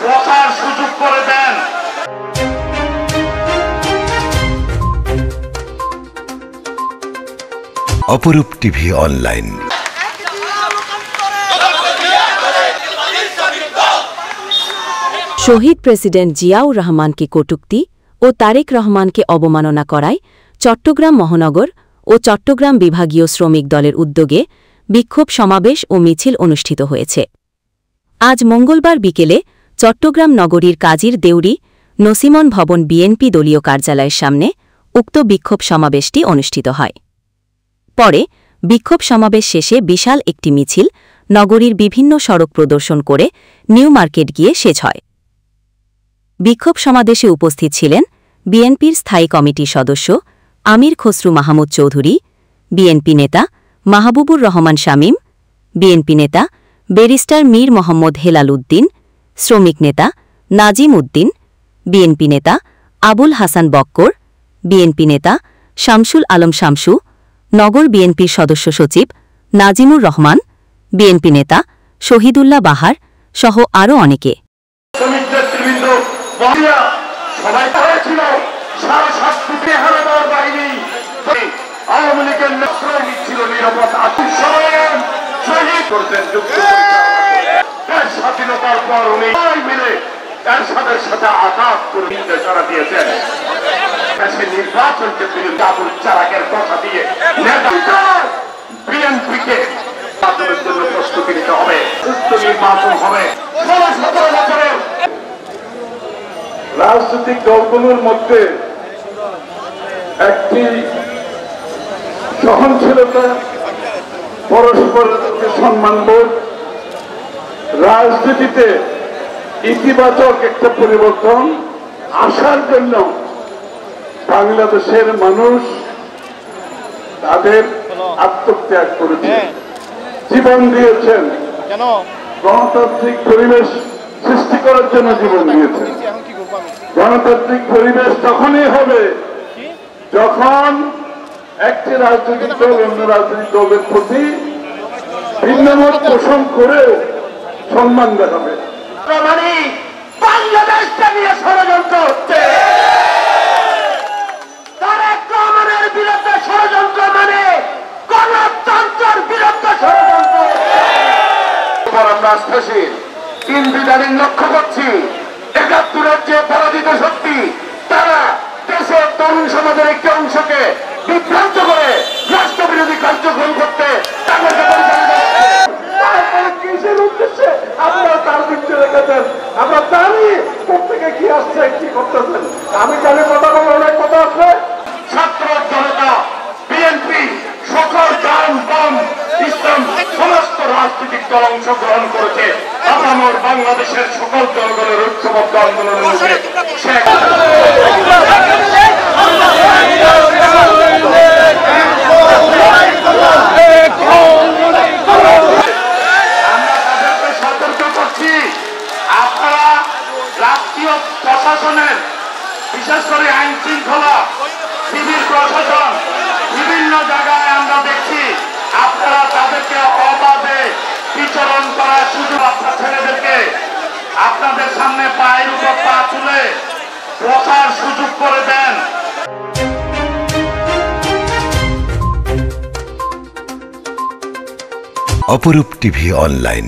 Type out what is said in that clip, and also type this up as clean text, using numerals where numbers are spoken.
বসার সুযোগ করে দেন। অপরূপ টিভি অনলাইন। শহীদ প্রেসিডেন্ট জিয়াউর রহমানকে কটূক্তি ও তারেক রহমানকে অবমাননা করায় চট্টগ্রাম মহানগর ও চট্টগ্রাম বিভাগীয় শ্রমিক দলের উদ্যোগে বিক্ষোভ সমাবেশ ও মিছিল অনুষ্ঠিত হয়েছে। আজ মঙ্গলবার বিকেলে চট্টগ্রাম নগরীর কাজীর দেউরি নসিমন ভবন বিএনপি দলীয় কার্যালয়ের সামনে উক্ত বিক্ষোভ সমাবেশটি অনুষ্ঠিত হয়। পরে বিক্ষোভ সমাবেশ শেষে বিশাল একটি মিছিল নগরীর বিভিন্ন সড়ক প্রদর্শন করে নিউ মার্কেট গিয়ে শেষ হয়। বিক্ষোভ সমাবেশে উপস্থিত ছিলেন বিএনপির স্থায়ী কমিটির সদস্য আমির খসরু মাহমুদ চৌধুরী, বিএনপি নেতা মাহবুবুর রহমান শামীম, বিএনপি নেতা ব্যারিস্টার মীর মোহাম্মদ হেলাল উদ্দিন, শ্রমিক নেতা নাজিম উদ্দিন, বিএনপি নেতা আবুল হাসান বক্কর, বিএনপি নেতা শামসুল আলম শামসু, নগর বিএনপির সদস্য সচিব নাজিমুর রহমান, বিএনপি নেতা শহীদুল্লাহ বাহার সহ আরও অনেকে। স্বাধীনতার পর উনি মিলে এরশাদের সাথে আঘাত করে নির্দেশনা দিয়েছেন। নির্বাচনকে তিনি আবুল চারাকের কথা দিয়ে বিএনপিকে নির্বাচনের জন্য প্রস্তুতি নিতে হবে। সুস্থ নির্বাচন হবে। 16-17 বছরের রাজনৈতিক দলগুলোর মধ্যে একটি সহনশীলতা, পরস্পরের সম্মানবোধ, রাজনীতিতে ইতিবাচক একটা পরিবর্তন আসার জন্য বাংলাদেশের মানুষ তাদের আত্মত্যাগ করেছেন, জীবন দিয়েছেন, গণতান্ত্রিক পরিবেশ সৃষ্টি করার জন্য জীবন দিয়েছেন। গণতান্ত্রিক পরিবেশ তখনই হবে যখন একটি রাজনৈতিক দল অন্য রাজনৈতিক দলের প্রতি ভিন্নমত পোষণ করেও সম্মান দেখাবে। মানে বাংলাদেশটা নিয়ে ষড়যন্ত্র হচ্ছে, তারেক রহমানের বিরুদ্ধে ষড়যন্ত্র, মানে গণতন্ত্রের বিরুদ্ধে ষড়যন্ত্র। আমরা আস্থাশীল কিন্তু ইদানিং লক্ষ্য করছি ৭১-এর যে পরাজিত শক্তি তারা দেশের তরুণ সমাজের একটি অংশকে বিভ্রান্ত করে রাষ্ট্রবিরোধী কার্যক্রম করতে তাদেরকে কিসের উদ্দেশ্যে আপনারা তার দিকে রেখেছেন। আমরা জানি প্রত্যেকে কি আসছে কি করতেছেন। আমি জানি কথা বলে অনেক কথা আছে। ছাত্র জনতা, বিএনপি, সকল ডান বাম ইসলাম সমস্ত রাজনৈতিক দল অংশগ্রহণ করেছে আপামর বাংলাদেশের সকল দলগুলোর ঐক্যবদ্ধ আন্দোলনের মধ্যে। আপনারা রাষ্ট্রীয় প্রশাসনের, বিশেষ করে আইন শৃঙ্খলা, সিভিল প্রশাসন, বিভিন্ন জায়গায় আমরা দেখছি আপনারা তাদেরকে অবাধে বিচরণ করার সুযোগ, আপনার ছেলেদেরকে আপনাদের সামনে পায়ের উপর পা তুলে বসার সুযোগ করে দেন। অপরূপ টিভি অনলাইন।